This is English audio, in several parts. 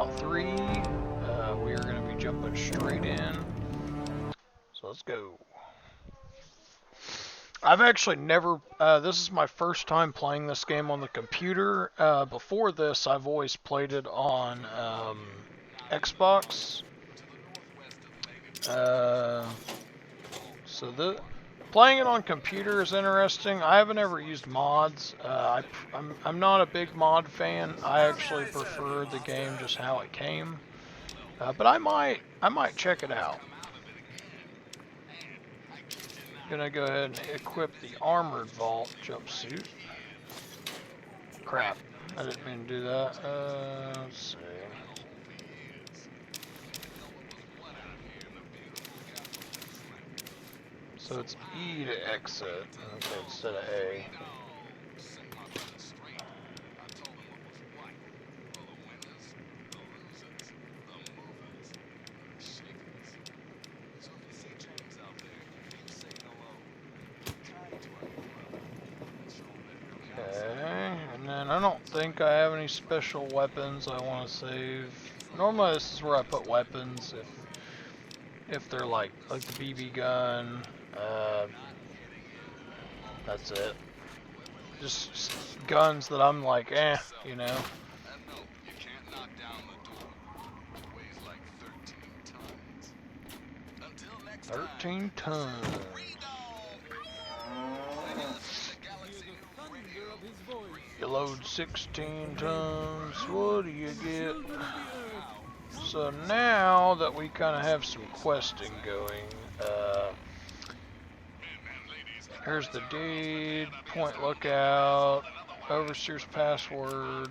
Fallout 3. We are going to be jumping straight in. So let's go. I've actually never, this is my first time playing this game on the computer. Before this, I've always played it on Xbox. Playing it on computer is interesting. I haven't ever used mods. I'm not a big mod fan. I actually prefer the game just how it came. But I might check it out. Gonna go ahead and equip the armored vault jumpsuit. Crap, I didn't mean to do that. Let's see. So it's E to exit, okay, instead of A. Okay, and then I don't think I have any special weapons I want to save. Normally this is where I put weapons if they're like the BB gun. That's it. Just guns that I'm like, you know. 13 tons. You load 16 tons. What do you get? So now that we kind of have some questing going, here's the deed, point lookout, overseer's password.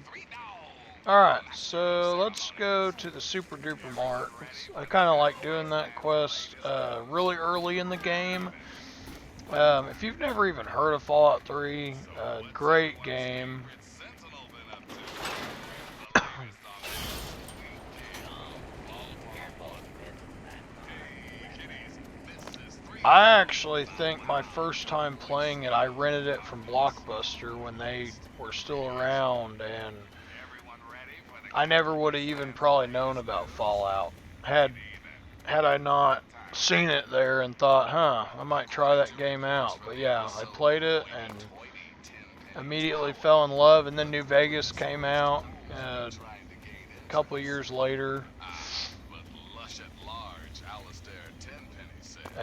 Alright, so let's go to the Super Duper Mart. I kind of like doing that quest really early in the game. If you've never even heard of Fallout 3, great game. I actually think my first time playing it, I rented it from Blockbuster when they were still around, and I never would have even probably known about Fallout had I not seen it there and thought, I might try that game out. But yeah, I played it and immediately fell in love, and then New Vegas came out a couple of years later.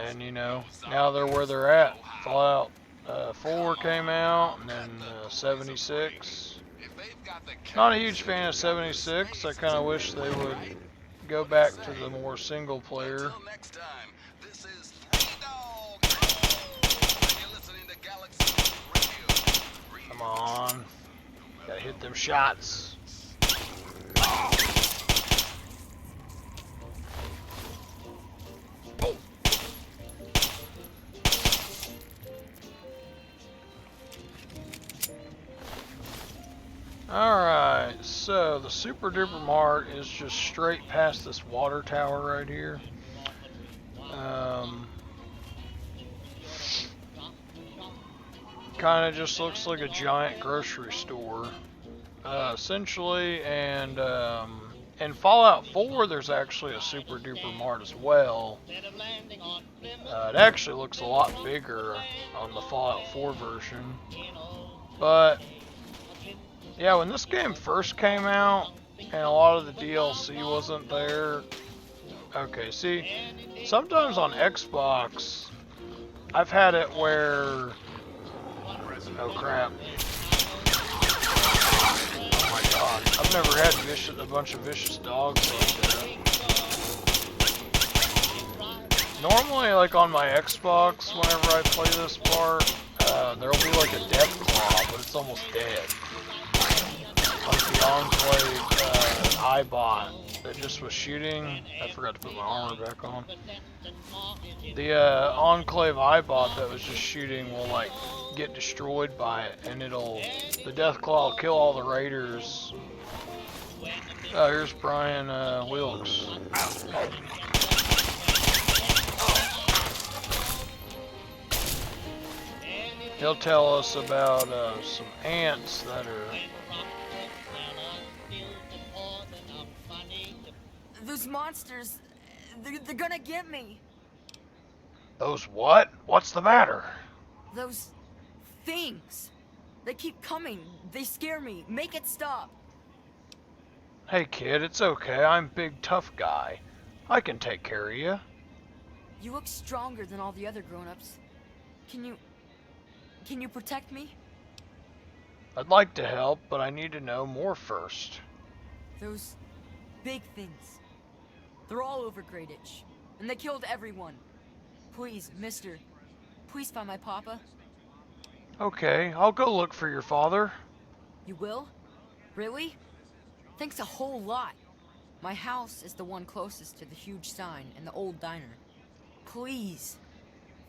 And you know, now they're where they're at. Fallout 4 came out, and then 76. Not a huge fan of 76. I kind of wish they would go back to the more single player. Come on. Gotta hit them shots. Alright, so the Super Duper Mart is just straight past this water tower right here. Kind of just looks like a giant grocery store, essentially, and in Fallout 4 there's actually a Super Duper Mart as well. It actually looks a lot bigger on the Fallout 4 version, but yeah, when this game first came out and a lot of the DLC wasn't there. Okay, see, sometimes on Xbox I've had it where, oh crap, oh my god, I've never had a bunch of vicious dogs like that. Normally, like on my Xbox, whenever I play this part, there'll be like a death claw, but it's almost dead. Like the Enclave iBot that just was shooting. I forgot to put my armor back on. The Enclave iBot that was just shooting will like get destroyed by it, and the death claw will kill all the raiders. Here's Brian Wilkes. He'll tell us about some ants that are Those monsters, they're gonna get me. Those what? What's the matter? Those things. They keep coming. They scare me. Make it stop. Hey kid, it's okay. I'm big tough guy. I can take care of you. You look stronger than all the other grown-ups. Can you protect me? I'd like to help, but I need to know more first. Those big things. They're all over Greyditch. And they killed everyone. Please, mister. Please find my papa. Okay, I'll go look for your father. You will? Really? Thanks a whole lot. My house is the one closest to the huge sign and the old diner. Please,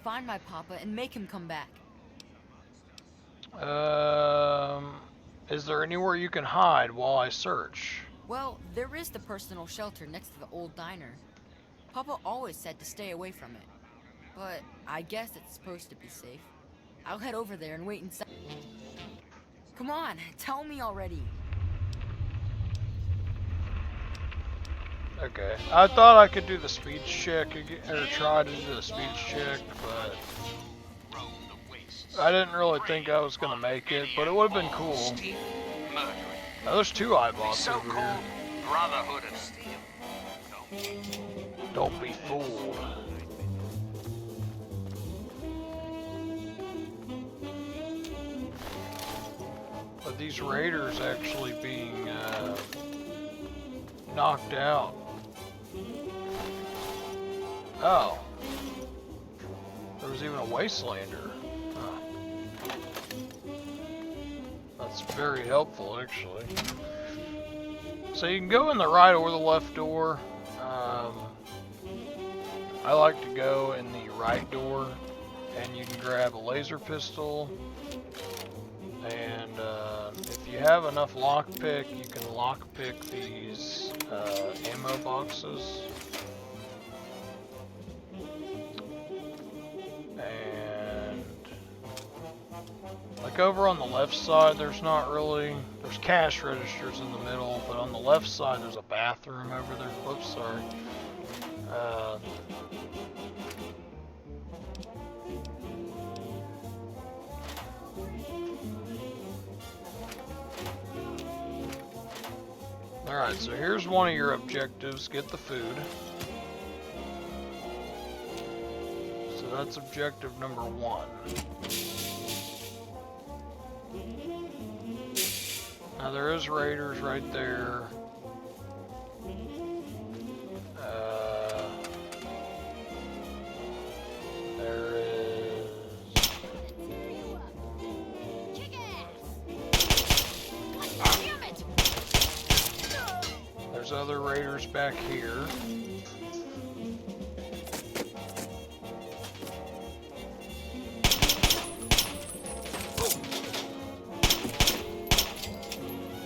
find my papa and make him come back. Is there anywhere you can hide while I search? Well, there is the personal shelter next to the old diner. Papa always said to stay away from it. But I guess it's supposed to be safe. I'll head over there and wait inside. Come on, tell me already. Okay, I thought I could do the speech check again, or try to do the speech check, but I didn't really think I was gonna make it, but it would have been cool. Now, there's two eyeballs over here. Brotherhood of Steel. Don't be fooled. But these raiders actually being knocked out. Oh. There was even a wastelander. Huh. That's very helpful, actually. So you can go in the right or the left door. I like to go in the right door, and you can grab a laser pistol. And if you have enough lockpick, you can lockpick these ammo boxes. And like over on the left side, there's cash registers in the middle, but on the left side there's a bathroom over there. Whoops, sorry. Alright, so here's one of your objectives, get the food. So that's objective number 1. Now there is raiders right there. There is... There's other raiders back here.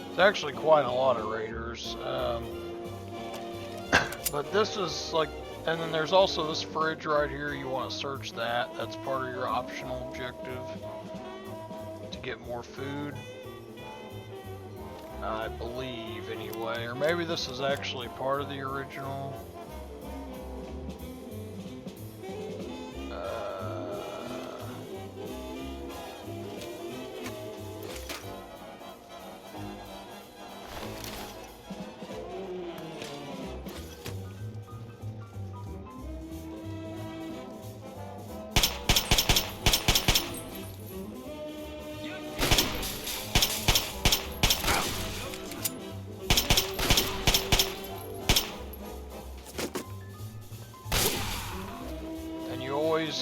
It's actually quite a lot of raiders. But this is like, and then there's also this fridge right here. You want to search that. That's part of your optional objective to get more food. I believe, anyway. Or maybe this is actually part of the original.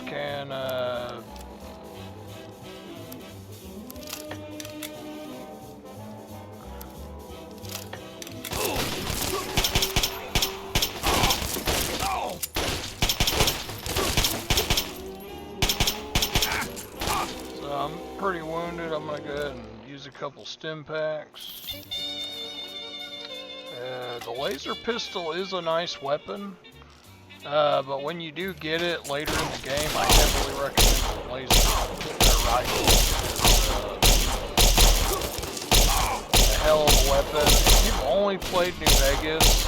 Can so I'm pretty wounded. I'm gonna go ahead and use a couple stim packs. The laser pistol is a nice weapon. But when you do get it later in the game, I heavily recommend the laser rifle. It's a hell of a weapon. If you've only played New Vegas,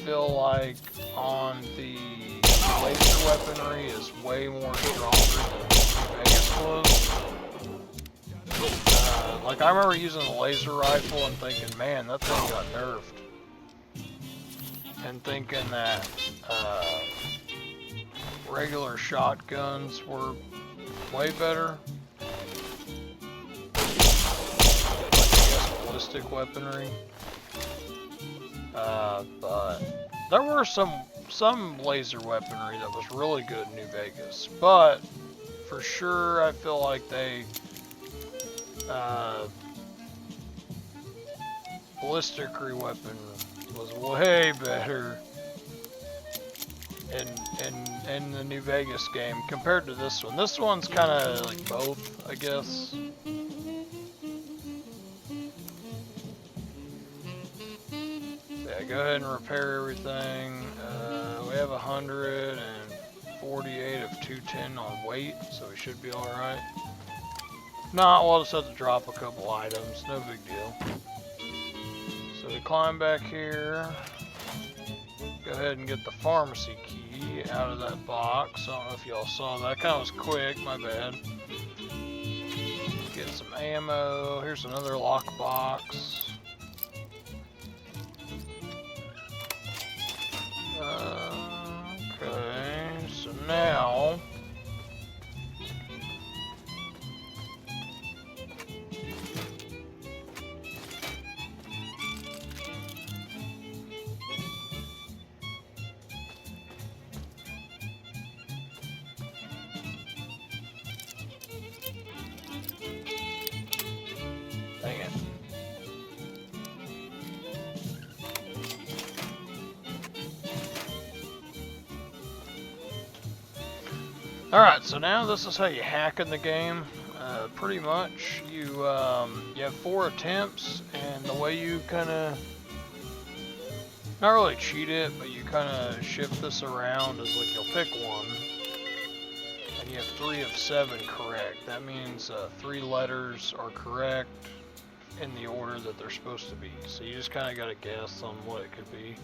feel like on the laser weaponry is way more stronger than Vegas was. Like I remember using the laser rifle and thinking, man, that thing got nerfed. And thinking that regular shotguns were way better. Like, I guess ballistic weaponry. But there were some laser weaponry that was really good in New Vegas. But for sure, I feel like they ballistic weapon was way better in the New Vegas game compared to this one. This one's kind of like both, I guess. Yeah, go ahead and repair everything. We have 148 of 210 on weight, so we should be alright. Nah, we'll just have to drop a couple items, no big deal. So we climb back here. Go ahead and get the pharmacy key out of that box. I don't know if y'all saw that. Kind of was quick, my bad. Get some ammo. Here's another lockbox. Okay, so now dang it. Alright, so now this is how you hack in the game. Pretty much, you have 4 attempts, and the way you kind of, not really cheat it, but you kind of shift this around is like you'll pick one, and you have 3 of 7 correct. That means 3 letters are correct in the order that they're supposed to be. So you just kind of got to guess on what it could be.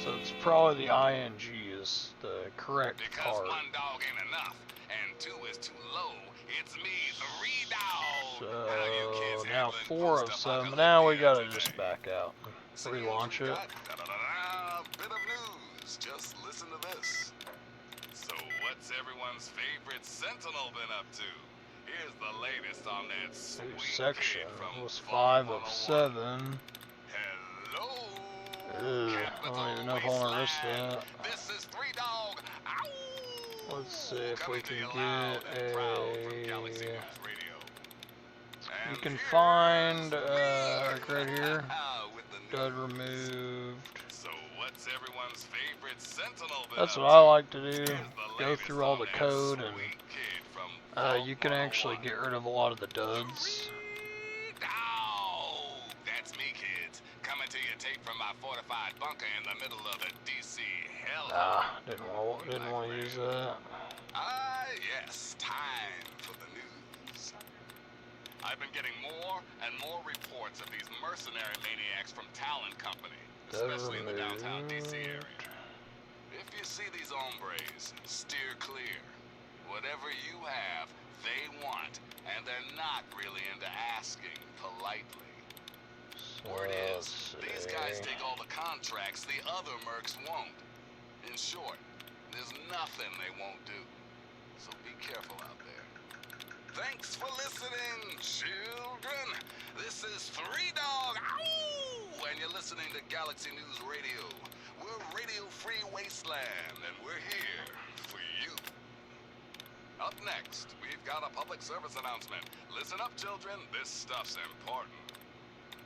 So it's probably the ING is the correct Because card. 1 dog ain't enough, and 2 is too low, it's me, 3 dogs. So How you kids now handling 4 of 7. But now we gotta just post-apocalyptic back out. today? Relaunch it. Bit of news, just listen to this. So what's everyone's favorite sentinel been up to? Here's the latest on that New sweet section kid from was Vault 5 of 101. 7. Hello. Ugh, I don't even know if I want to risk that. This is 3 dog. Ow! Let's see if we Coming to can you loud get and proud from a... Galaxy News Radio. You And can here's find, me. like right here, With the dud news. removed. So what's everyone's favorite sentinel been That's up what I to? like to do. Here's the Go latest through all on the that code, and sweet kid from Vault you can actually 101. get rid of a lot of the duds. Dog! That's me, kids. Coming to you tape from my fortified bunker in the middle of the DC hell. Didn't want to use that. Ah, yes, time for the news. I've been getting more and more reports of these mercenary maniacs from Talon Company, especially in the downtown DC area. If you see these hombres, steer clear. Whatever you have, they want, and they're not really into asking politely. Word is, these guys take all the contracts the other mercs won't. In short, there's nothing they won't do. So be careful out there. Thanks for listening, children. This is 3 Dog. Ow! And you're listening to Galaxy News Radio. We're radio-free wasteland, and we're here for you. Up next, we've got a public service announcement. Listen up, children. This stuff's important.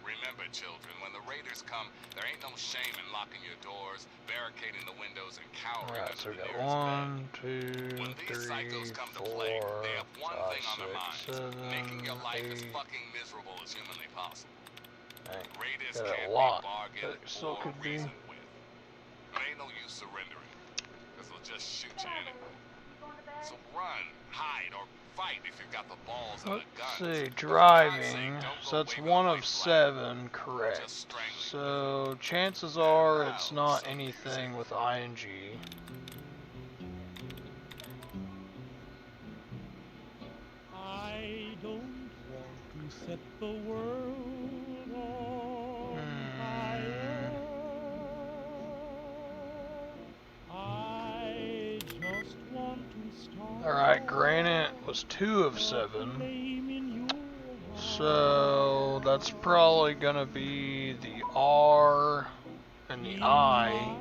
Remember, children, when the raiders come, there ain't no shame in locking your doors, barricading the windows, and cowering Alright, so we under the got nearest 1, 2, bed. When these 3, psychos come to 4, play, they have one 5, thing on their 6, minds, 7, making your life as 8. fucking miserable as humanly possible. Dang, Raiders got can't a lot. be bargained That still or could be. reasoned with. There ain't no use surrendering, because they'll just shoot you anyway. So run, hide, or fight if you've got the balls and Let's the guns. see, But for God's driving. sake, don't So go that's waving a one white of flag. 7, Just correct. strangle you. So chances are it's not anything with ing. I don't want to set the world on fire. I just want to start. Alright, granite was 2 of 7. So that's probably gonna be the R and the I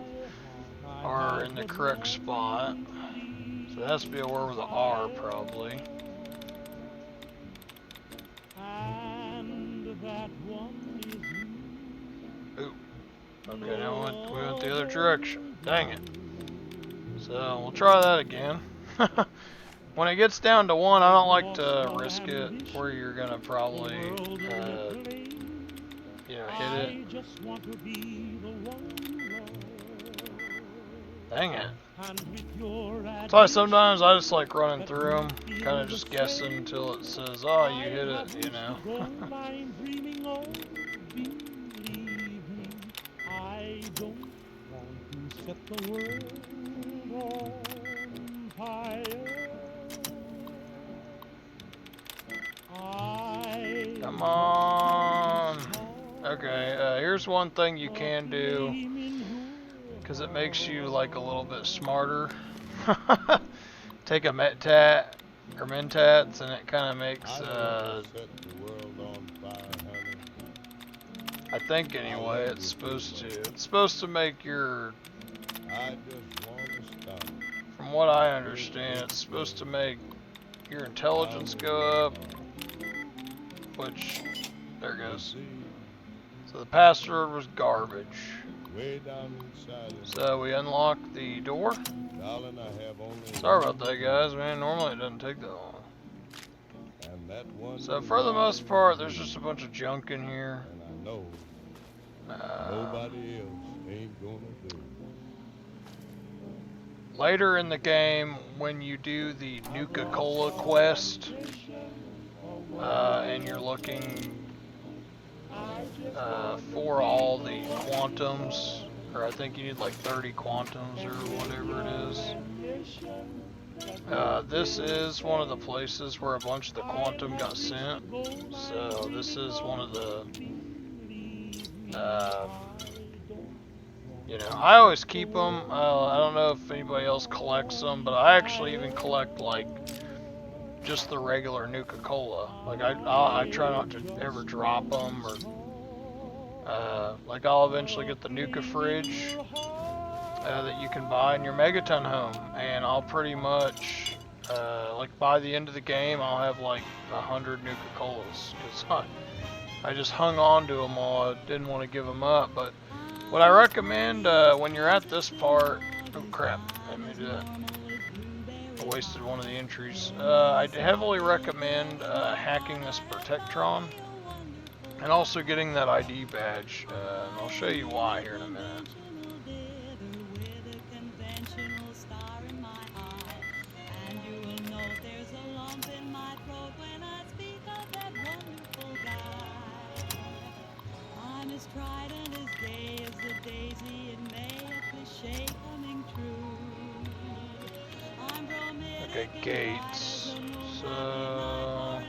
are in the correct spot. So it has to be a word with an R probably. And that one is you. Ooh. Okay, now we went the other direction. Dang it. So we'll try that again. When it gets down to 1, I don't like to risk it where you're gonna probably, hit it. Dang it. That's why sometimes I just like running through them, kind of just guessing until it says, oh, you hit it, you know. I don't want to set the world on fire. Come on. Okay, here's one thing you can do, because it makes you like a little bit smarter. Take a Mentats, and it kind of makes, I think anyway, it's supposed to make your, from what I understand, it's supposed to make your intelligence go up, which, there it goes. So the password was garbage. So we unlocked the door. Sorry about that, guys, man, normally it doesn't take that long. So for the most part, there's just a bunch of junk in here. Later in the game, when you do the Nuka-Cola quest, and you're looking for all the quantums, or I think you need like 30 quantums or whatever it is. This is one of the places where a bunch of the quantum got sent. So this is one of the, I always keep them. I don't know if anybody else collects them, but I actually even collect like just the regular Nuka-Cola. Like I try not to ever drop them, or like I'll eventually get the Nuka fridge that you can buy in your Megaton home, and I'll pretty much like by the end of the game I'll have like 100 Nuka-Colas, because I just hung on to them all. I didn't want to give them up. But what I recommend when you're at this part, oh crap, let me do that. I wasted one of the entries. I heavily recommend hacking this Protectron, and also getting that ID badge, and I'll show you why here in a minute. Okay, gates. So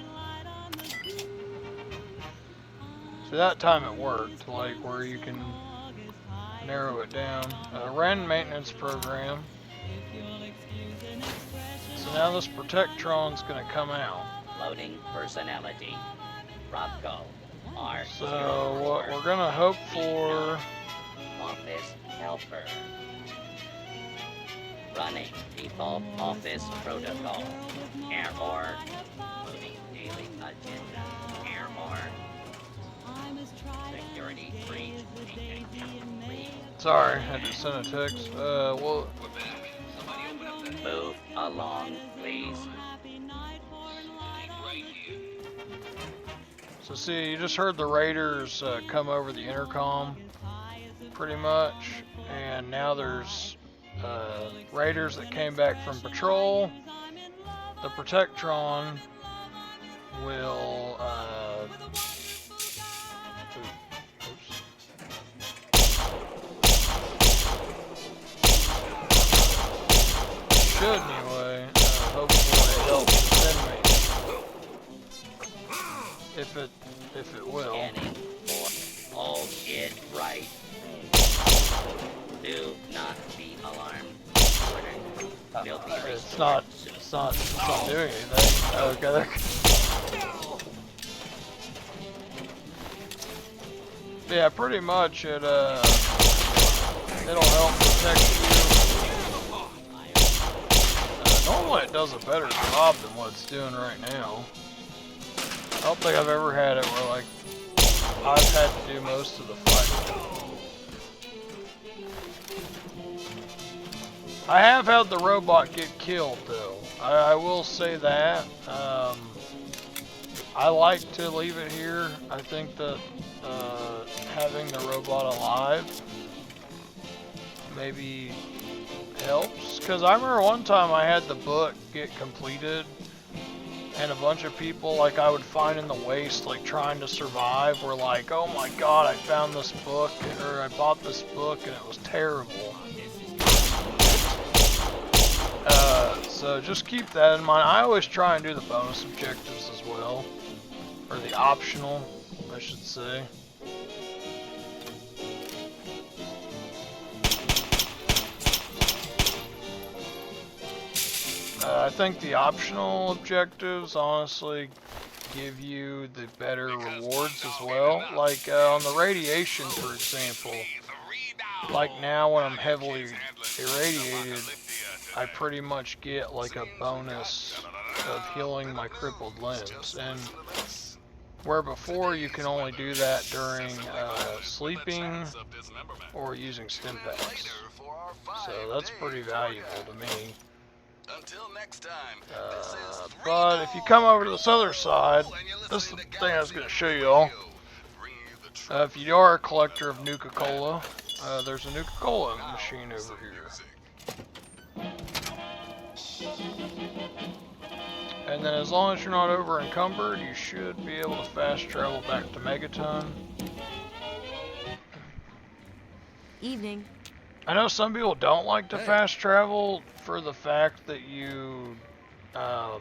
that time it worked, like where you can narrow it down. Ren maintenance program. So now this Protectron's gonna come out. Loading personality. Robco. R. So what we're gonna hope for. Office helper. Running default office protocol. Error. Loading daily agenda. Error. Security breach. Sorry, I had to send a text. Well, Move along, please. So see, you just heard the raiders come over the intercom, pretty much, and now there's raiders that came back from patrol, the Protectron will, oops. Should anyway, hopefully help the inmates. If it will. Scanning for all shit right. Do not be alarmed. Filthy It's not doing anything. Okay. Yeah, pretty much it'll help protect you. Normally it does a better job than what it's doing right now. I don't think I've ever had it where like I've had to do most of the fighting. I have had the robot get killed though. I will say that. I like to leave it here. I think that having the robot alive maybe helps. Because I remember one time I had the book get completed and a bunch of people like I would find in the waste like trying to survive were like, oh my god, I found this book, or I bought this book and it was terrible. So just keep that in mind. I always try and do the bonus objectives as well. Or the optional, I should say. I think the optional objectives honestly give you the better rewards as well. Like on the radiation, for example. Like now when I'm heavily irradiated, I pretty much get like a bonus of healing my crippled limbs. And where before you can only do that during sleeping or using stim packs. So that's pretty valuable to me. But if you come over to this other side, this is the thing I was going to show you all. If you are a collector of Nuka-Cola, there's a Nuka-Cola machine over here. And then as long as you're not over encumbered, you should be able to fast travel back to Megaton. Evening. I know some people don't like to fast travel for the fact that you, I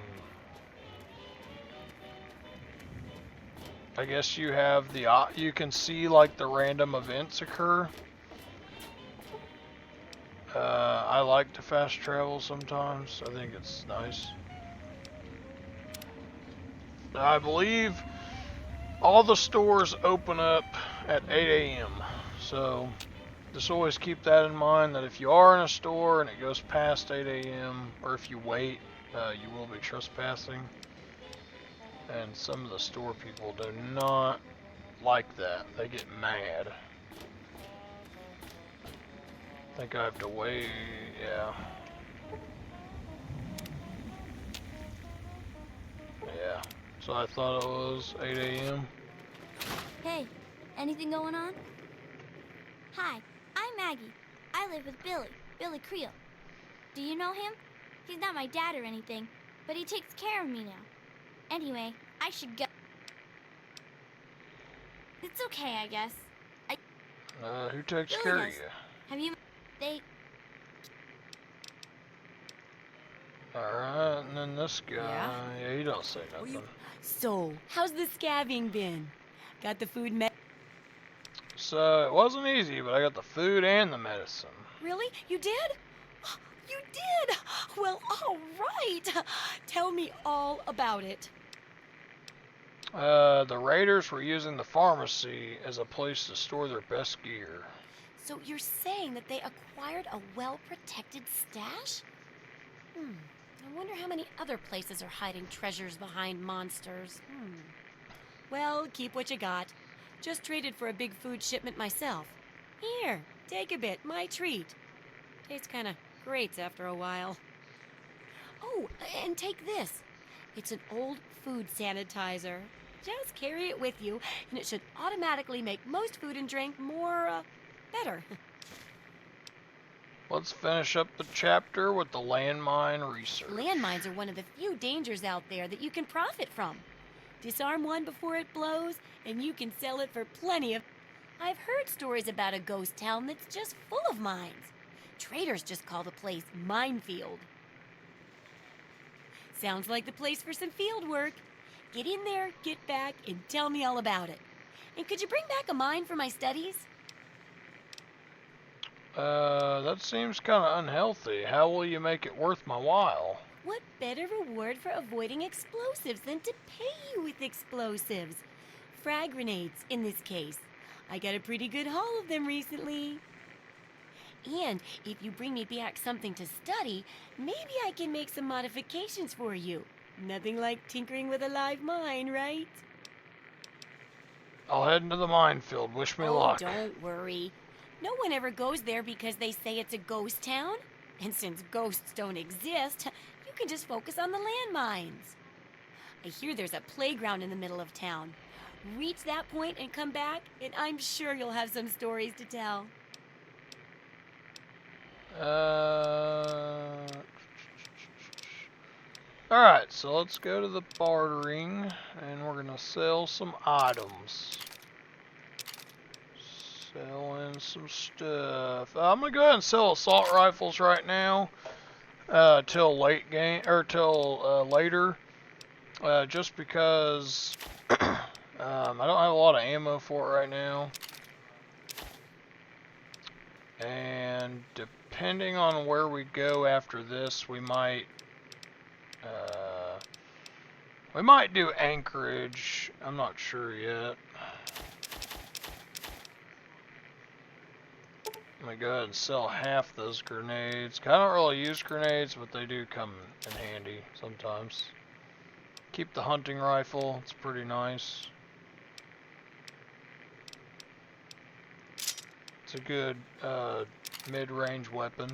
guess you have you can see like the random events occur. I like to fast travel sometimes. I think it's nice. I believe all the stores open up at 8 a.m. So just always keep that in mind, that if you are in a store and it goes past 8 a.m. or if you wait, you will be trespassing. And some of the store people do not like that. They get mad. I think I have to wait, yeah. Yeah. So I thought it was 8 a.m. Hey, anything going on? Hi, I'm Maggie. I live with Billy Creel. Do you know him? He's not my dad or anything, but he takes care of me now. Anyway, I should go. It's okay, I guess. Who takes Billy care of does. you? Have you... They... Alright, and then this guy, yeah, he don't say nothing. So, how's the scabbing been? Got the food So, it wasn't easy, but I got the food and the medicine. Really? You did? You did? Well, all right. Tell me all about it. The raiders were using the pharmacy as a place to store their best gear. So you're saying that they acquired a well-protected stash? I wonder how many other places are hiding treasures behind monsters. Well, keep what you got. Just traded for a big food shipment myself. Here, take a bit, my treat. Tastes kind of great after a while. Oh, and take this. It's an old food sanitizer. Just carry it with you, and it should automatically make most food and drink more, better. let's finish up the chapter with the landmine research. Landmines are one of the few dangers out there that you can profit from. Disarm one before it blows, and you can sell it for plenty of... I've heard stories about a ghost town that's just full of mines. Traders just call the place Minefield. Sounds like the place for some field work. Get in there, get back, and tell me all about it. And could you bring back a mine for my studies? That seems kind of unhealthy. How will you make it worth my while? What better reward for avoiding explosives than to pay you with explosives? Frag grenades, in this case. I got a pretty good haul of them recently. And if you bring me back something to study, maybe I can make some modifications for you. Nothing like tinkering with a live mine, right? I'll head into the minefield. Wish me luck. Don't worry. No one ever goes there because they say it's a ghost town. And since ghosts don't exist, you can just focus on the landmines. I hear there's a playground in the middle of town. Reach that point and come back, and I'm sure you'll have some stories to tell. Alright, so let's go to the bartering, and we're gonna sell some items. Selling some stuff. I'm gonna go ahead and sell assault rifles right now, till late game, or till later, just because I don't have a lot of ammo for it right now. And depending on where we go after this, we might do Anchorage. I'm not sure yet. I'm gonna go ahead and sell half those grenades. I don't really use grenades, but they do come in handy sometimes. Keep the hunting rifle, it's pretty nice. It's a good mid-range weapon.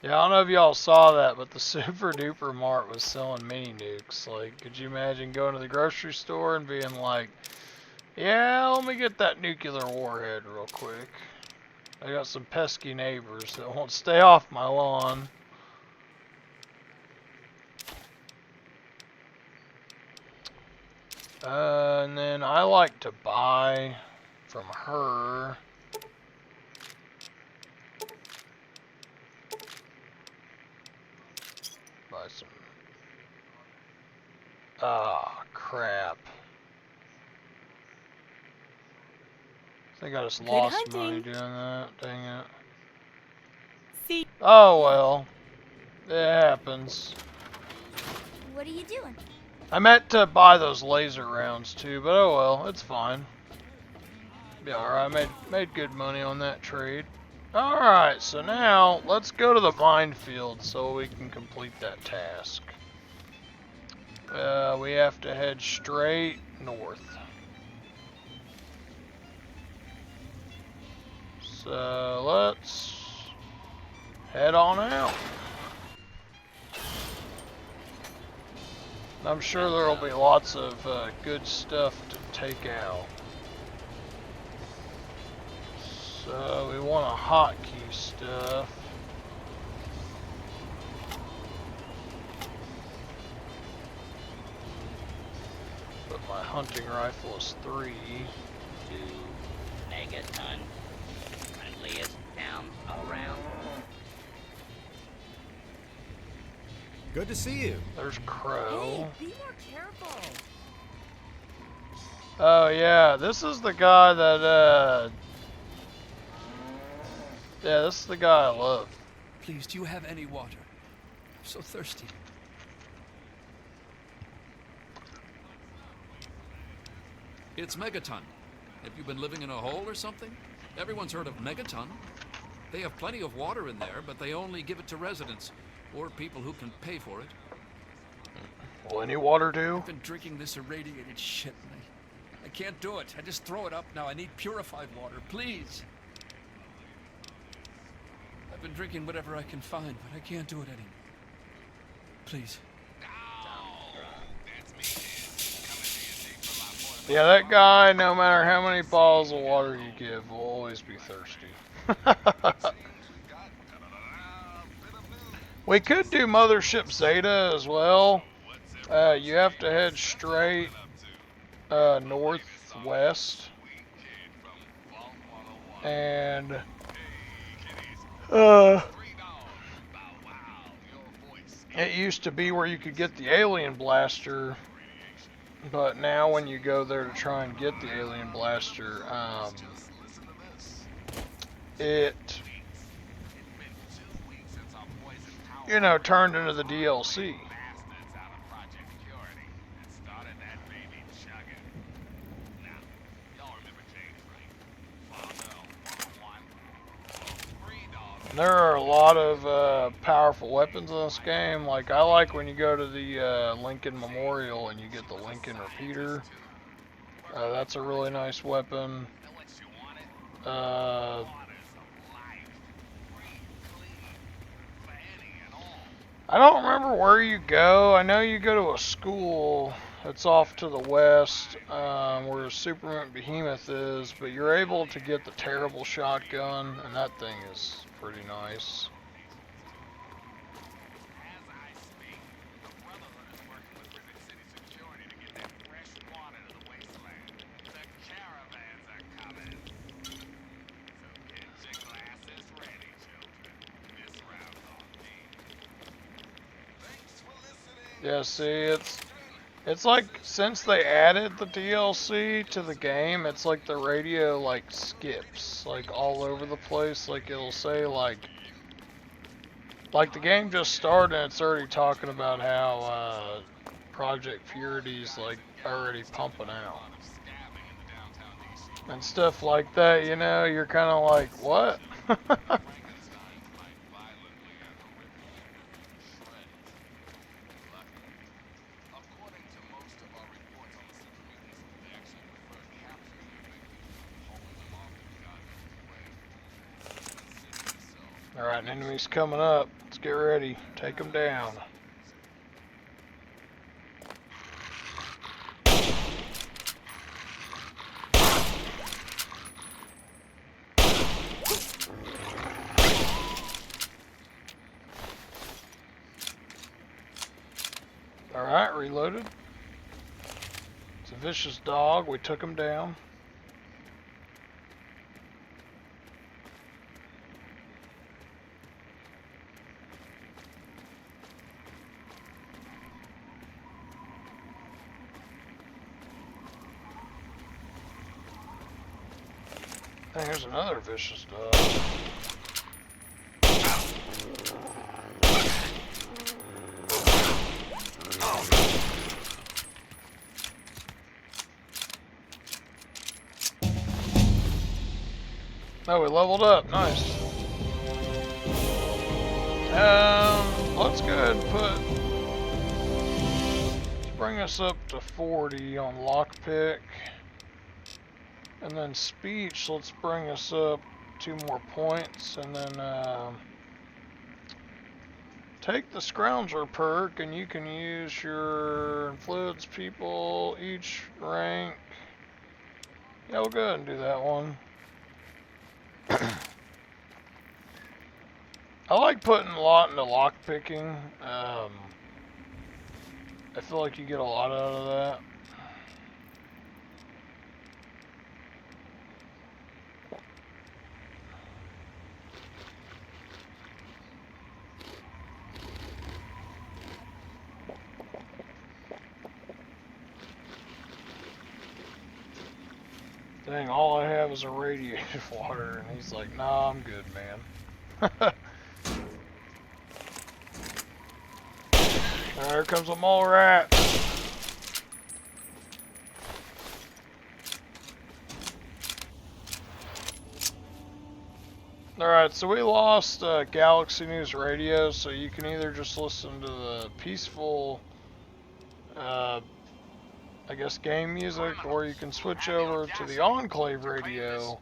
Yeah, I don't know if y'all saw that, but the Super Duper Mart was selling mini nukes. Like, could you imagine going to the grocery store and being like, yeah, let me get that nuclear warhead real quick. I got some pesky neighbors that won't stay off my lawn. And then I like to buy from her. Buy some. Ah, crap. I think I just lost money doing that. Dang it. See? Oh well. It happens. What are you doing? I meant to buy those laser rounds too, but oh well, it's fine. Yeah, alright, made good money on that trade. Alright, so now let's go to the minefield so we can complete that task. We have to head straight north. So let's head on out. I'm sure there will be lots of good stuff to take out. So we want a hotkey stuff. But my hunting rifle is 3. 2 megaton. Friendliest town around. Good to see you. There's Crow. Hey, be more careful. Oh yeah, this is the guy that yeah, this is the guy I love. Please, do you have any water? I'm so thirsty. It's Megaton. Have you been living in a hole or something? Everyone's heard of Megaton. They have plenty of water in there, but they only give it to residents or people who can pay for it. Will any water do? I've been drinking this irradiated shit, and I can't do it. I just throw it up now. I need purified water, please. I've been drinking whatever I can find, but I can't do it anymore. Please. That's me, then. Coming to you, Dick, from my Yeah, that guy, no matter how many bottles of water you give, will always be thirsty. We could do Mothership Zeta as well. You have to head straight northwest. And it used to be where you could get the alien blaster, but now when you go there to try and get the alien blaster, it, you know, turned into the DLC. There are a lot of powerful weapons in this game. Like, I like when you go to the Lincoln Memorial and you get the Lincoln Repeater. That's a really nice weapon. I don't remember where you go. I know you go to a school that's off to the west, where Superman Behemoth is, but you're able to get the terrible shotgun, and that thing is pretty nice. Yeah, see, it's like, since they added the DLC to the game, it's like the radio like skips like all over the place. Like, it'll say like the game just started and it's already talking about how Project Purity's like already pumping out and stuff like that. You know, you're kind of like, what? Alright, an enemy's coming up. Let's get ready. Take them down. Alright, reloaded. It's a vicious dog. We took him down. Hey, here's another vicious dog. Oh, we leveled up. Nice. Let's go ahead and let's bring us up to 40 on lockpick. And then speech, let's bring us up 2 more points. And then take the Scrounger perk, and you can use your influence people each rank. Yeah, we'll go ahead and do that one. I like putting a lot into lockpicking. I feel like you get a lot out of that. Dang, all I have is a radiated water, and he's like, nah, I'm good, man. There comes a mole rat. Alright, so we lost Galaxy News Radio, so you can either just listen to the peaceful, I guess, game music, or you can switch over to the Enclave Radio,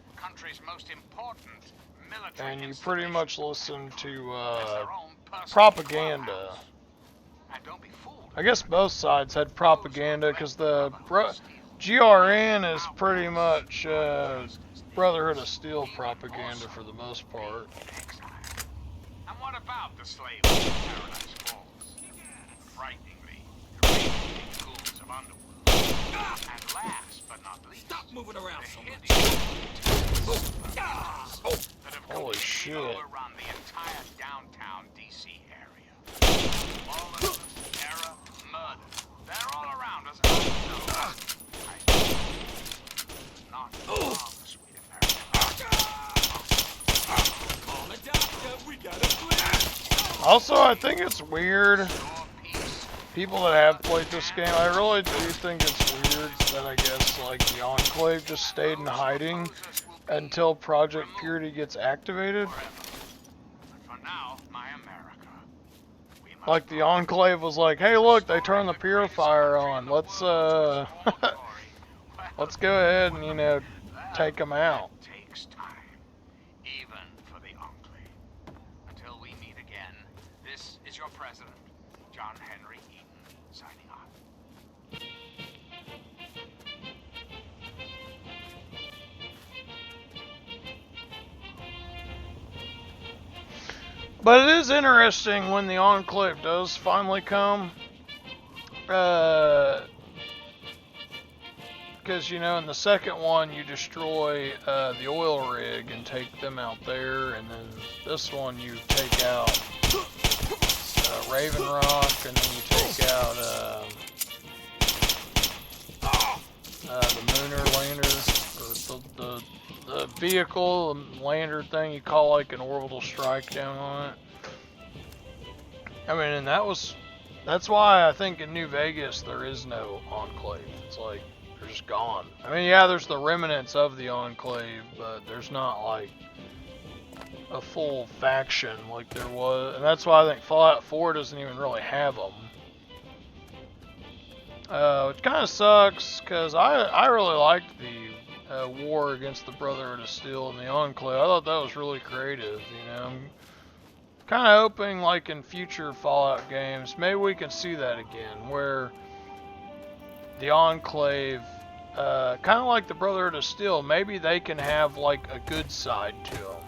and you pretty much listen to propaganda. I guess both sides had propaganda, because the GRN is pretty much Brotherhood of Steel propaganda for the most part. And what about the slaves in Paradise Falls? Frighteningly, the raging ghouls of Underworld. And last but not least, Stop moving around so much. Holy shit. Around the entire downtown DC area. Lawlessness, terror, murder. They're all around us. Not long, sweet America. Call a doctor, we got a plan. Also, I think it's weird. People that have played this game, I really do think it's weird that I guess like the Enclave just stayed in hiding until Project Purity gets activated. Like the Enclave was like, hey look, they turned the purifier on. Let's let's go ahead and, you know, take them out. Takes time, even for the Enclave. Until we meet again, this is your president, John Henry Eaton, signing off. But it is interesting when the Enclave does finally come. Because, you know, in the second one, you destroy the oil rig and take them out there. And then this one, you take out Raven Rock, and then you take out the Mooner Lander, or the vehicle, the lander thing you call like an orbital strike down on it. I mean, and that's why I think in New Vegas there is no Enclave. It's like, they're just gone. I mean, yeah, there's the remnants of the Enclave, but there's not like a full faction like there was. And that's why I think Fallout 4 doesn't even really have them. Which kind of sucks, because I really liked the war against the Brotherhood of Steel and the Enclave. I thought that was really creative, you know. I'm kind of hoping, like in future Fallout games, maybe we can see that again, where the Enclave, kind of like the Brotherhood of Steel, maybe they can have like a good side to them.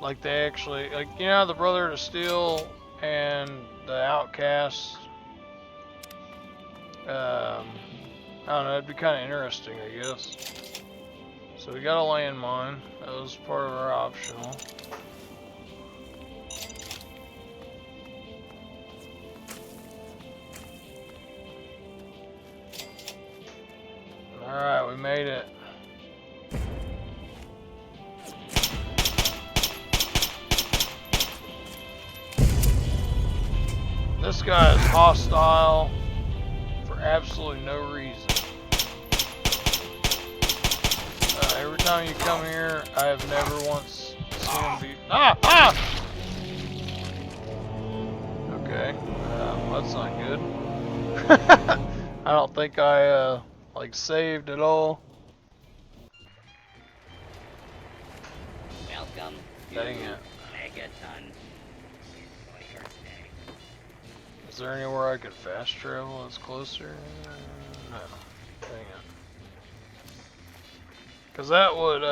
Like they actually, like, you know, the Brotherhood of Steel and the Outcasts. I don't know, it'd be kind of interesting, I guess. So we got a landmine. That was part of our optional. Alright, we made it. This guy is hostile for absolutely no reason. Every time you come here, I have never once seen him be... Ah! Okay, that's not good. I don't think I, like, saved at all. Welcome Dang to it. Megaton. Enjoy your stay. Is there anywhere I could fast travel that's closer? No. Dang it. Because that would,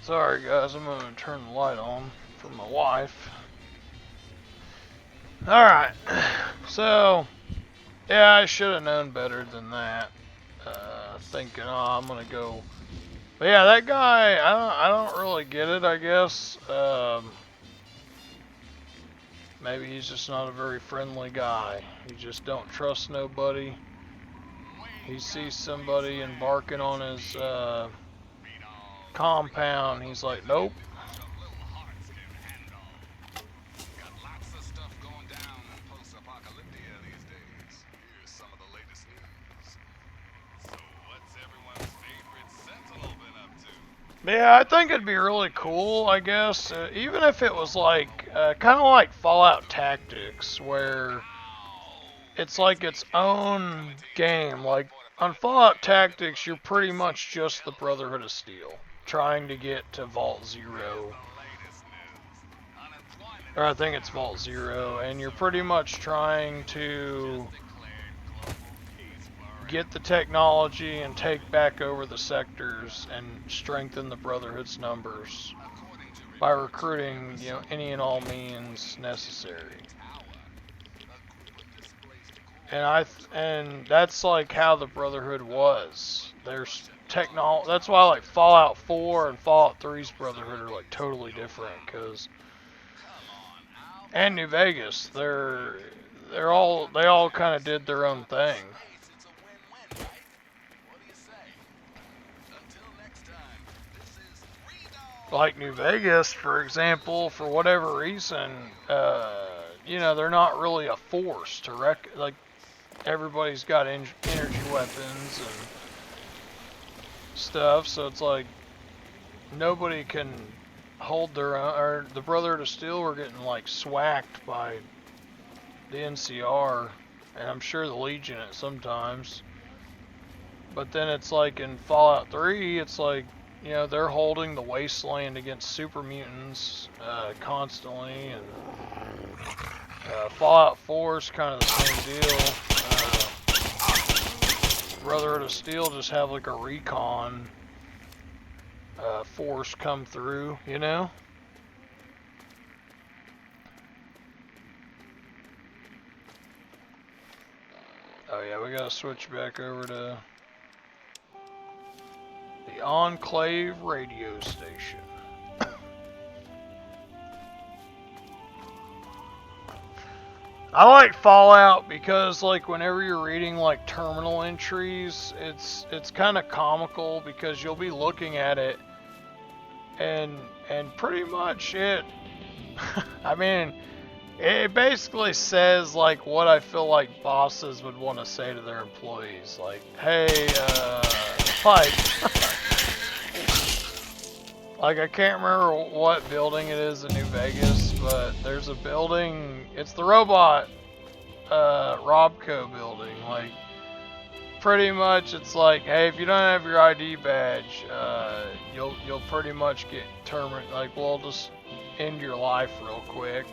Sorry guys, I'm going to turn the light on for my wife. Alright. So, yeah, I should have known better than that. Thinking, oh, I'm going to go... But yeah, that guy, I don't really get it, I guess. Maybe he's just not a very friendly guy. He just don't trust nobody. He sees somebody embarking on his compound. He's like, nope. Got lots of stuff going down in post-apocalyptia these days. Here's some of the latest news. So what's everyone's favorite Sentinel been up to? Yeah, I think it'd be really cool, I guess, even if it was like, kind of like Fallout Tactics, where it's like its own game. Like, on Fallout Tactics, you're pretty much just the Brotherhood of Steel, trying to get to Vault Zero. or I think it's Vault Zero, and you're pretty much trying to get the technology and take back over the sectors and strengthen the Brotherhood's numbers by recruiting, you know, any and all means necessary. And that's like how the Brotherhood was. There's that's why like Fallout 4 and Fallout 3's Brotherhood are like totally different, cuz and New Vegas, they all kind of did their own thing. Like New Vegas, for example, for whatever reason, you know, they're not really a force to like everybody's got energy weapons and stuff, so it's like nobody can hold their own. Or the Brotherhood of Steel were getting like swacked by the NCR, and I'm sure the Legion at sometimes. But then it's like in Fallout 3, it's like, you know, they're holding the wasteland against super mutants constantly, and Fallout 4 is kind of the same deal. Brotherhood of Steel just have like a recon force come through, you know? Oh yeah, we gotta switch back over to the Enclave radio station. I like Fallout because, like, whenever you're reading like terminal entries, it's kind of comical because you'll be looking at it and pretty much it I mean, it basically says like what I feel like bosses would want to say to their employees, like, "Hey, Pike." Like, I can't remember what building it is in New Vegas, but there's a building, it's the robot, Robco building. Like, pretty much it's like, hey, if you don't have your ID badge, you'll pretty much get terminated. Like, we'll just end your life real quick.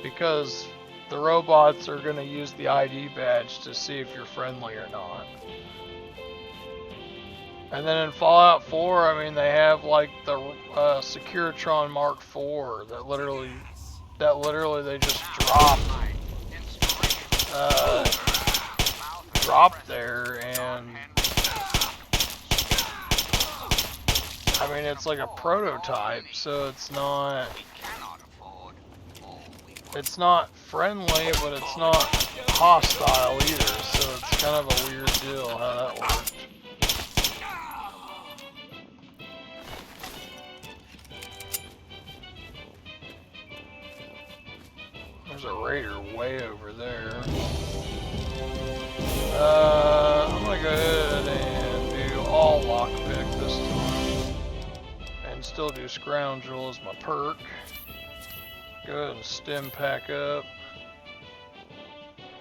Because the robots are gonna use the ID badge to see if you're friendly or not. And then in Fallout 4, I mean, they have like the Securitron Mark IV that literally they just dropped there, and I mean, it's like a prototype, so it's not friendly, but it's not hostile either, so it's kind of a weird deal how that worked. There's a raider way over there. I'm gonna go ahead and do all lockpick this time. And still do Scroungel as my perk. Go ahead and stim pack up.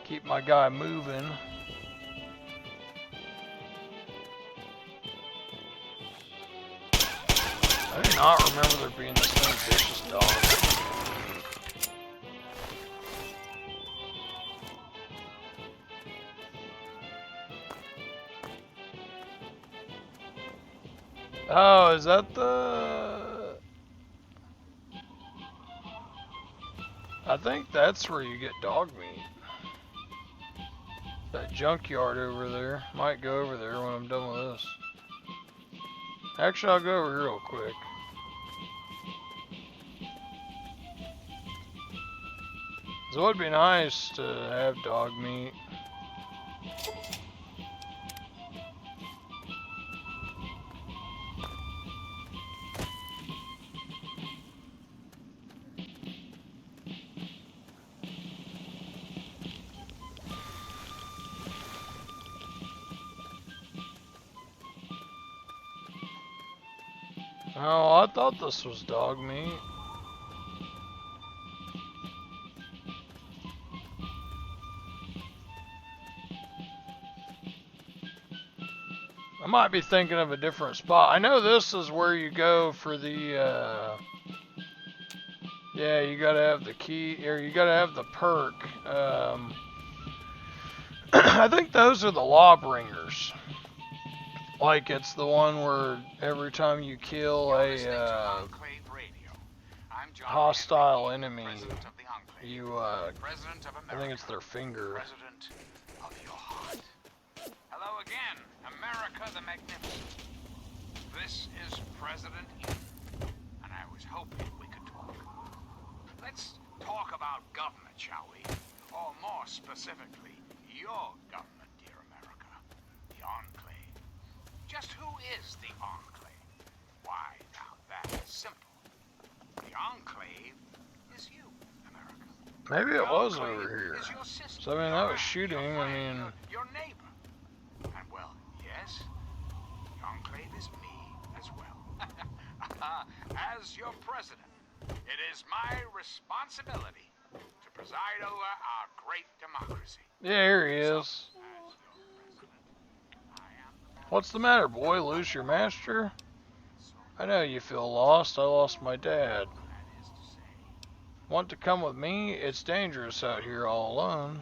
Keep my guy moving. I do not remember there being this many vicious dogs. Oh, is that the... I think that's where you get dog meat. That junkyard over there. Might go over there when I'm done with this. Actually, I'll go over here real quick. So it would be nice to have dog meat. Oh, I thought this was dog meat. I might be thinking of a different spot. I know this is where you go for the Yeah, you gotta have the key, or you gotta have the perk. I think those are the Lawbringers. Like, it's the one where every time you kill a hostile enemy, you, I think it's their finger. President of your heart. Hello again, America the Magnificent. This is President Eden, and I was hoping we could talk. Let's talk about government, shall we? Or more specifically, your government, dear America. The Enclave. Just who is the Enclave? Why, now that is simple. The Enclave is you, America. Maybe it was over here. Is your sister, So, I mean, that was shooting, your I friend, mean... your neighbor. And well, yes, the Enclave is me as well. As your president, it is my responsibility to preside over our great democracy. Yeah, here he is. What's the matter, boy? Lose your master? I know you feel lost. I lost my dad. Want to come with me? It's dangerous out here all alone.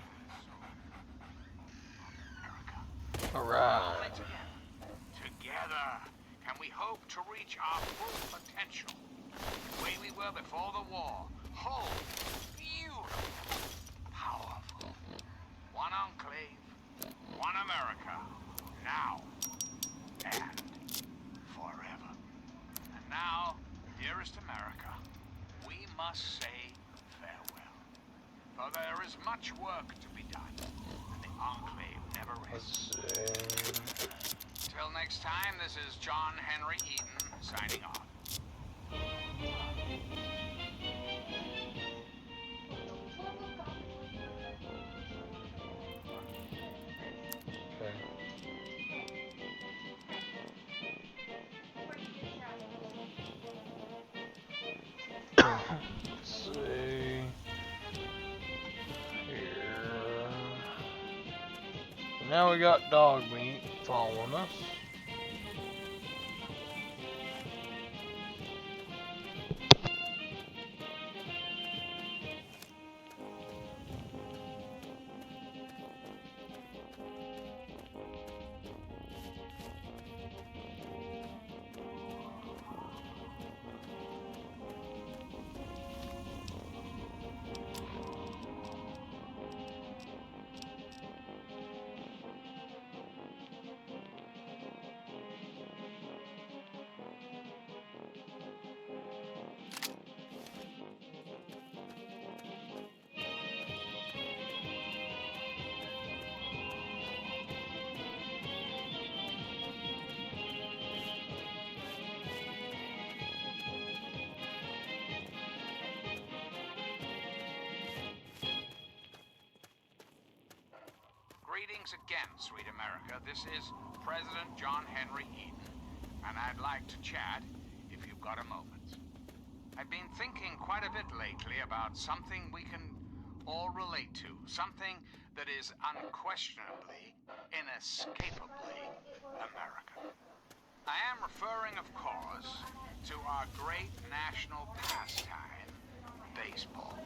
Alright. Together, can we hope to reach our full potential? The way we were before the war. Whole, beautiful, powerful. One Enclave, one America. Now and forever. And now, dearest America, we must say farewell. For there is much work to be done, and the Enclave never rests. Till next time, this is John Henry Eden signing off. Let's see. Here. Now we got dog meat following us. Greetings again, sweet America. This is President John Henry Eden, and I'd like to chat if you've got a moment. I've been thinking quite a bit lately about something we can all relate to, something that is unquestionably, inescapably American. I am referring, of course, to our great national pastime, baseball.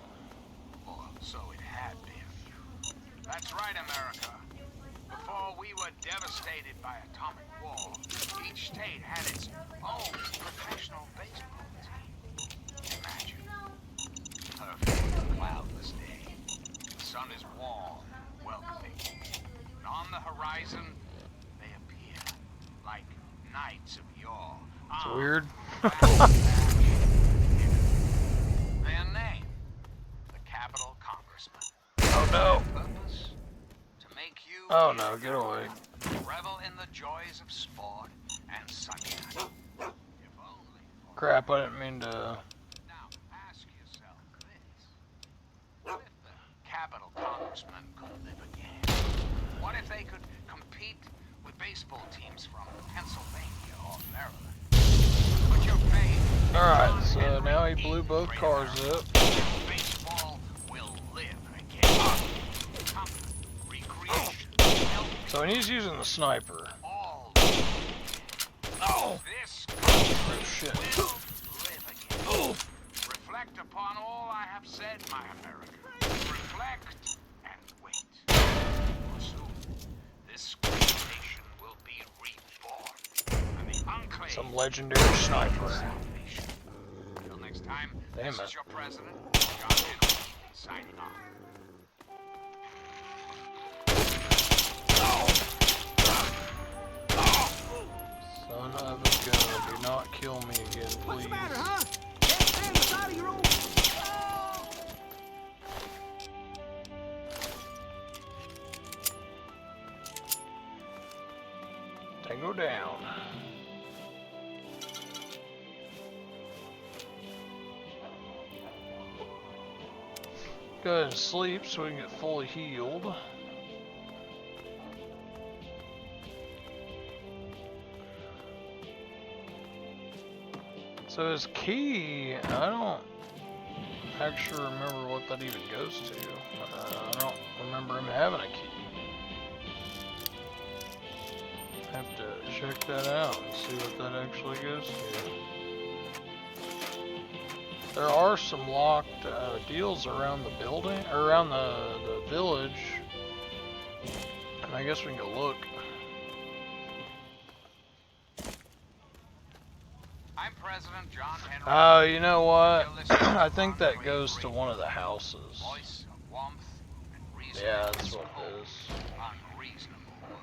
Or so it had been. That's right, America. Before we were devastated by atomic war, each state had its own professional baseball team. Imagine. Perfect cloudless day. The sun is warm, welcoming. And on the horizon, they appear like knights of yore. It's weird. Their name, the Capitol Congressman. Oh no. Purpose? To make you Oh no, get away. revel in the joys of sport and sunshine. If only for Crap, I didn't mean to... Now, ask yourself this. What if the Capitol Congressman could live again? What if they could compete with baseball teams from Pennsylvania or Maryland? Put your faith in Alright, John so Henry now he blew Eden, both great cars America. up. Baseball will live again. Comfort, recreation, health, So he's using the sniper. all. Oh! This Oh shit. will live again. Reflect upon upon all I have said, my America. Reflect and wait. For soon, this great nation will be reborn. And the unclaimed Some legendary sniper. salvation. Until next time, Damn this it. is your president, John Henry, signing off. Son of a gun, do not kill me again, please. What's the matter, huh? Can't stand the sight of your own. Tango down. Go ahead and sleep so we can get fully healed. So his key, I don't actually remember what that even goes to. I don't remember him having a key. I have to check that out and see what that actually goes to. There are some locked deals around the building, or around the village. And I guess we can go look. I'm President John Henry. You know what? I think that goes to one of the houses. Voice of warmth and reason. Yeah, that's what it is. Unreasonable world.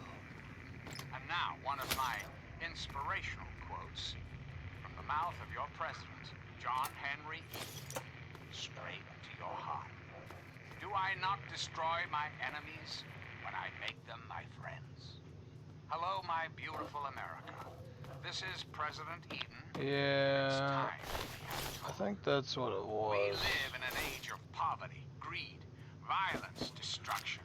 And now, one of my inspirational quotes from the mouth of your president, John Henry Eaton, straight to your heart. Do I not destroy my enemies when I make them my friends? Hello, my beautiful America. This is President Eaton. Yeah, I think that's what it was. We live in an age of poverty, greed, violence, destruction.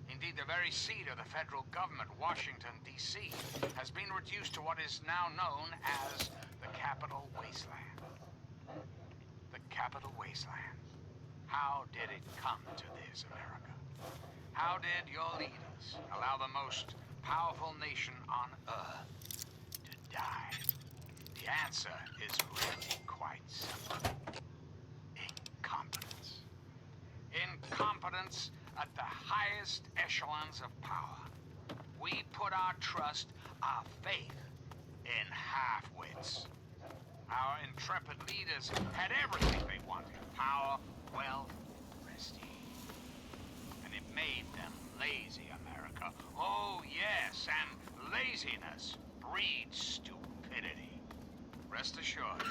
Indeed, the very seat of the federal government, Washington, D.C., has been reduced to what is now known as the Capital Wasteland. The Capital Wasteland. How did it come to this, America? How did your leaders allow the most powerful nation on earth to die? The answer is really quite simple. Incompetence. Incompetence at the highest echelons of power. We put our trust, our faith, in half-wits. Our intrepid leaders had everything they wanted. Power, wealth, prestige. And it made them lazy, America. Oh, yes, and laziness breeds stupidity. Rest assured,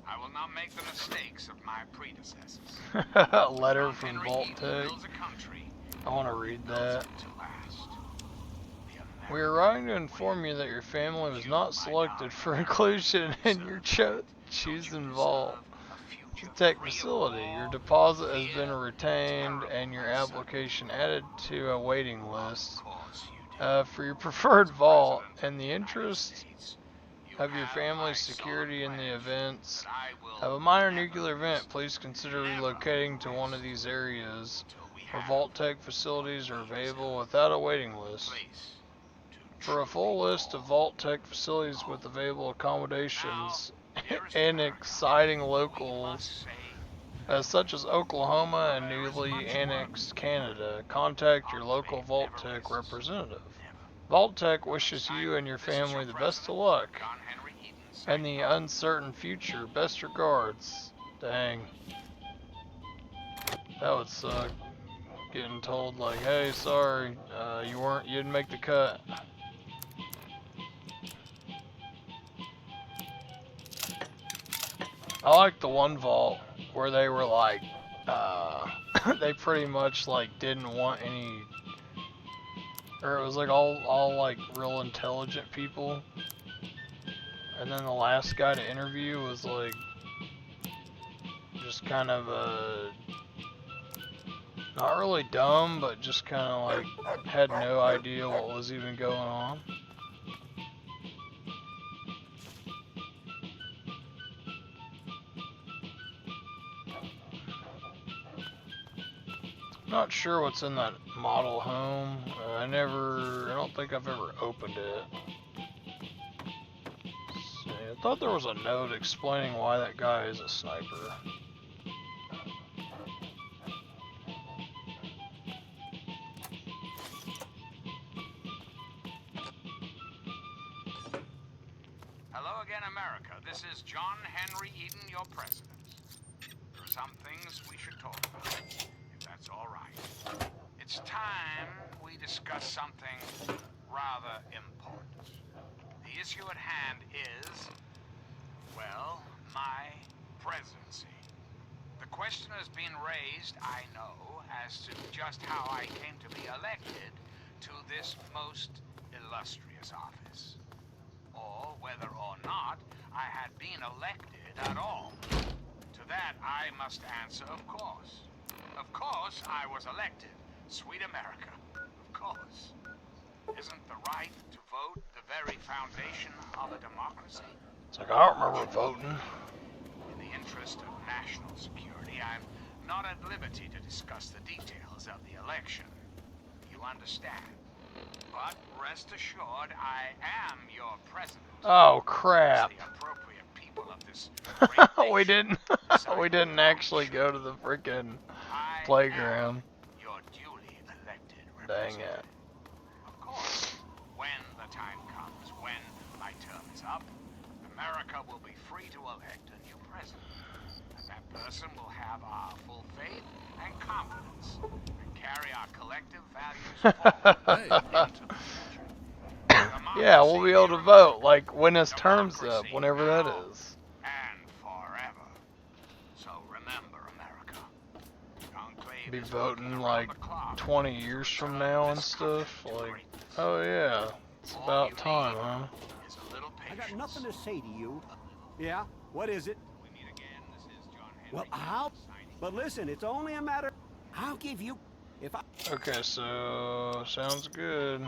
I will not make the mistakes of my predecessors. Letter from Vault-Tec. I want to read that. We are writing to inform you that your family was not selected for inclusion in your chosen vault tech facility. Your deposit has been retained and your application added to a waiting list for your preferred vault. In the interest of your family's security in the events of a minor nuclear event, please consider relocating to one of these areas where Vault-Tec facilities are available without a waiting list. For a full list of Vault-Tec facilities with available accommodations and exciting locals such as Oklahoma and newly annexed Canada, contact your local Vault-Tec representative. Vault-Tec wishes you and your family the best of luck and the uncertain future. Best regards. Dang. That would suck. Getting told like, hey, sorry, you didn't make the cut. I like the one vault where they were like, they pretty much like didn't want any, or it was like all like real intelligent people, and then the last guy to interview was like just kind of not really dumb, but just kind of like had no idea what was even going on. Not sure what's in that model home. I don't think I've ever opened it. Let's see, I thought there was a note explaining why that guy is a sniper. Hello again, America. This is John Henry Eden, your president. There are some things we should talk about, if that's all right. It's time we discuss something rather important. The issue at hand is, well, my presidency. The question has been raised, I know, as to just how I came to be elected to this most illustrious office, or whether or not I had been elected at all. To that I must answer, of course. Of course I was elected. Sweet America. Of course. Isn't the right to vote the very foundation of a democracy? It's like, I don't remember voting. In the interest of national security, I'm not at liberty to discuss the details of the election. You understand? But rest assured, I am your president. Oh crap! The appropriate people of this great we nation didn't. We didn't actually go to the freaking playground. Your duly elected Dang representative. it! Of course, when the time comes, when my term is up, America will be free to elect a new president. And that person will have our full faith and confidence and carry our collective values forward into the future. Yeah, we'll be able to vote, like, when his term's up, whenever that is. And forever. So remember, America. Be voting, like, 20 years from now and stuff. Like, oh yeah, it's about time, huh? I got nothing to say to you. Yeah, what is it? Well, but listen, it's only a matter. I'll give you. If I. Okay, so sounds good.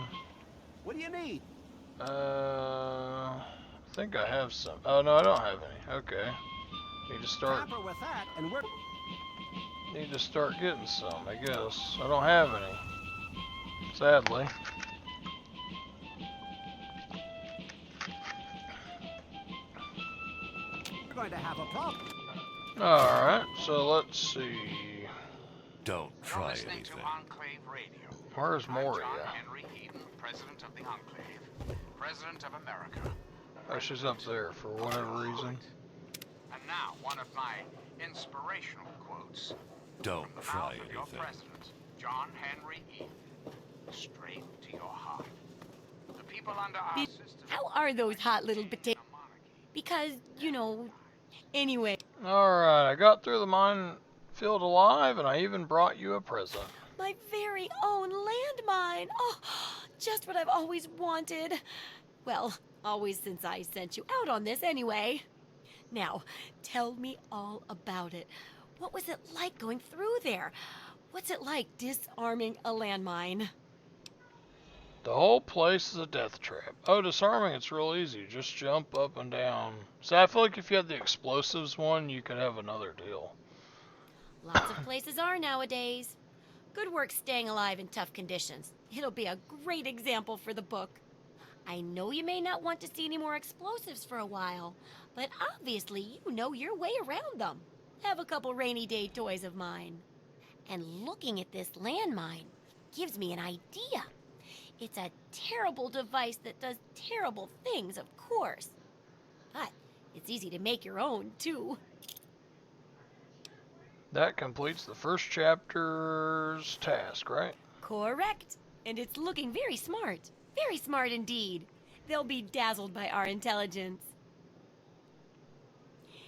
What do you need? I think I have some. Oh no, I don't have any. Okay, need to start. Tamper with that, and we're. Need to start getting some, I guess. I don't have any, sadly. We're going to have a problem. All right, so let's see. Don't try listening anything. to Enclave Radio. Where's I'm Moria? John Henry Eden, president of the Enclave, president of America. Oh, she's up there for whatever reason. And now, one of my inspirational quotes. Don't From the try mouth of your anything. president, John Henry Eden, straight to your heart. The people under our system. How are those hot little potatoes? Because, you know, anyway. Alright, I got through the minefield alive, and I even brought you a present. My very own landmine. Oh, just what I've always wanted. Well, always since I sent you out on this anyway. Now, tell me all about it. What was it like going through there? What's it like disarming a landmine? The whole place is a death trap. Oh, disarming, it's real easy. Just jump up and down. So I feel like if you had the explosives one, you could have another deal. Lots of places are nowadays. Good work staying alive in tough conditions. It'll be a great example for the book. I know you may not want to see any more explosives for a while, but obviously you know your way around them. Have a couple rainy day toys of mine. And looking at this landmine gives me an idea. It's a terrible device that does terrible things, of course. But it's easy to make your own, too. That completes the first chapter's task, right? Correct. And it's looking very smart. Very smart indeed. They'll be dazzled by our intelligence.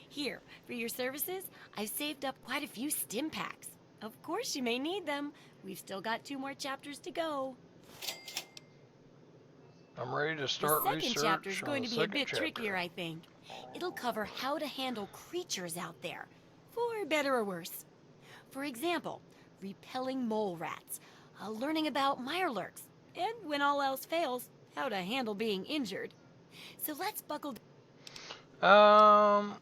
Here, for your services, I've saved up quite a few stim packs. Of course you may need them. We've still got 2 more chapters to go. I'm ready to start The research second chapter is on going the to be a second bit chapter. trickier, I think. It'll cover how to handle creatures out there, for better or worse. For example, repelling mole rats, learning about mirelurks, and when all else fails, how to handle being injured. So let's buckle Um,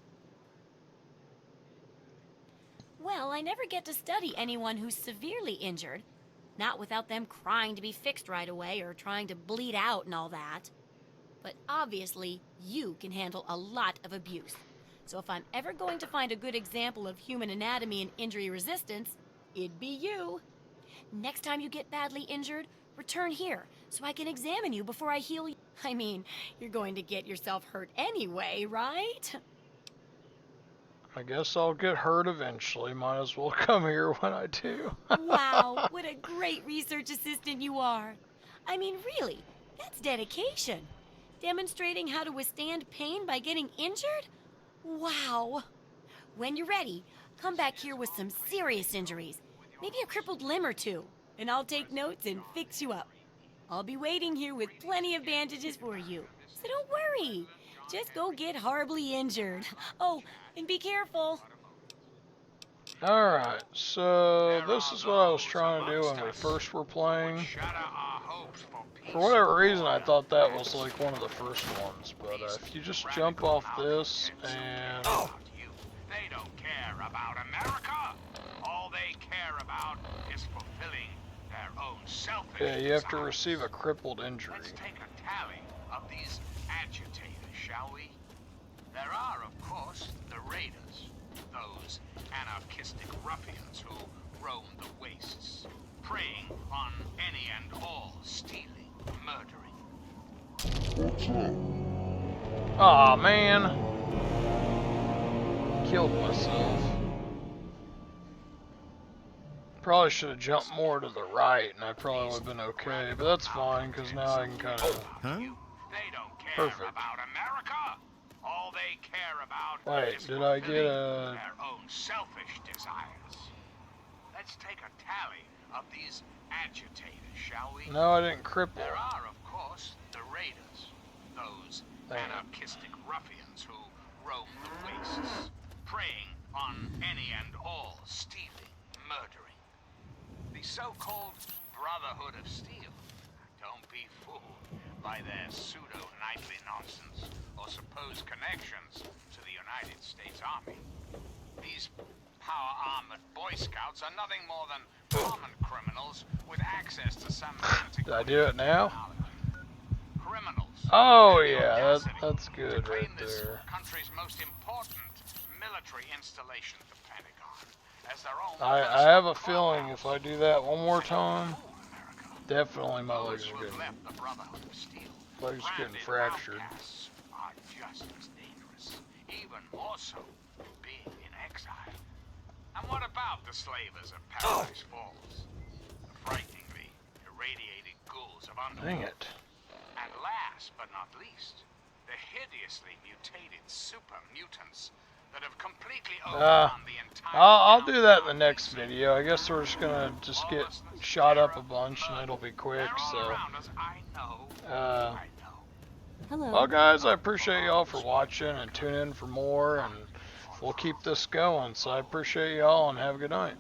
Well, I never get to study anyone who's severely injured. Not without them crying to be fixed right away or trying to bleed out and all that. But obviously, you can handle a lot of abuse. So if I'm ever going to find a good example of human anatomy and injury resistance, it'd be you. Next time you get badly injured, return here. so I can examine you before I heal you. I mean, you're going to get yourself hurt anyway, right? I guess I'll get hurt eventually. Might as well come here when I do. Wow, what a great research assistant you are. I mean, really, that's dedication. Demonstrating how to withstand pain by getting injured? Wow. When you're ready, come back here with some serious injuries. Maybe a crippled limb or two. And I'll take notes and fix you up. I'll be waiting here with plenty of bandages for you. So don't worry. Just go get horribly injured. Oh, and be careful. Alright, so this is what I was trying to do when we first were playing. For whatever reason, I thought that was like one of the first ones, but if you just jump off this and... They don't care about America. All they care about is fulfilling their own selfish yeah, you have to desires. receive a crippled injury. Let's take a tally of these agitators, shall we? There are, of course, the raiders, those anarchistic ruffians who roam the wastes, preying on any and all, stealing, murdering. Aw, man. Killed myself. Probably should have jumped more to the right, and I probably would have been okay, but that's fine, because now I can kind of... They don't care about America. All they care about Wait, is did I get fulfilling a... their own selfish desires. Let's take a tally of these agitators, shall we? No, I didn't cripple. There are, of course, the raiders, those anarchistic ruffians who roam the wastes, preying on any and all, stealing, murdering. The so-called Brotherhood of Steel. Don't be fooled by their pseudo-knightly nonsense or supposed connections to the United States Army. These power-armored Boy Scouts are nothing more than common criminals with access to some antiquated Did I do it now? technology. Criminals. Oh yeah, that's good right there. Country's most important military installation, the Pentagon, as their own. I have a feeling if I do that one more time, definitely my legs are getting fractured. Are just as dangerous, even more so, being in exile. And what about the slavers of Paradise Falls? The frighteningly irradiated ghouls of Underworld. Dang it. And last but not least, the hideously mutated super mutants that have completely overrun the entire... I'll do that in the next video. I guess we're just gonna get shot up a bunch and it'll be quick, so... Hello. Well guys, I appreciate y'all for watching and tune in for more, and we'll keep this going, so I appreciate y'all and have a good night.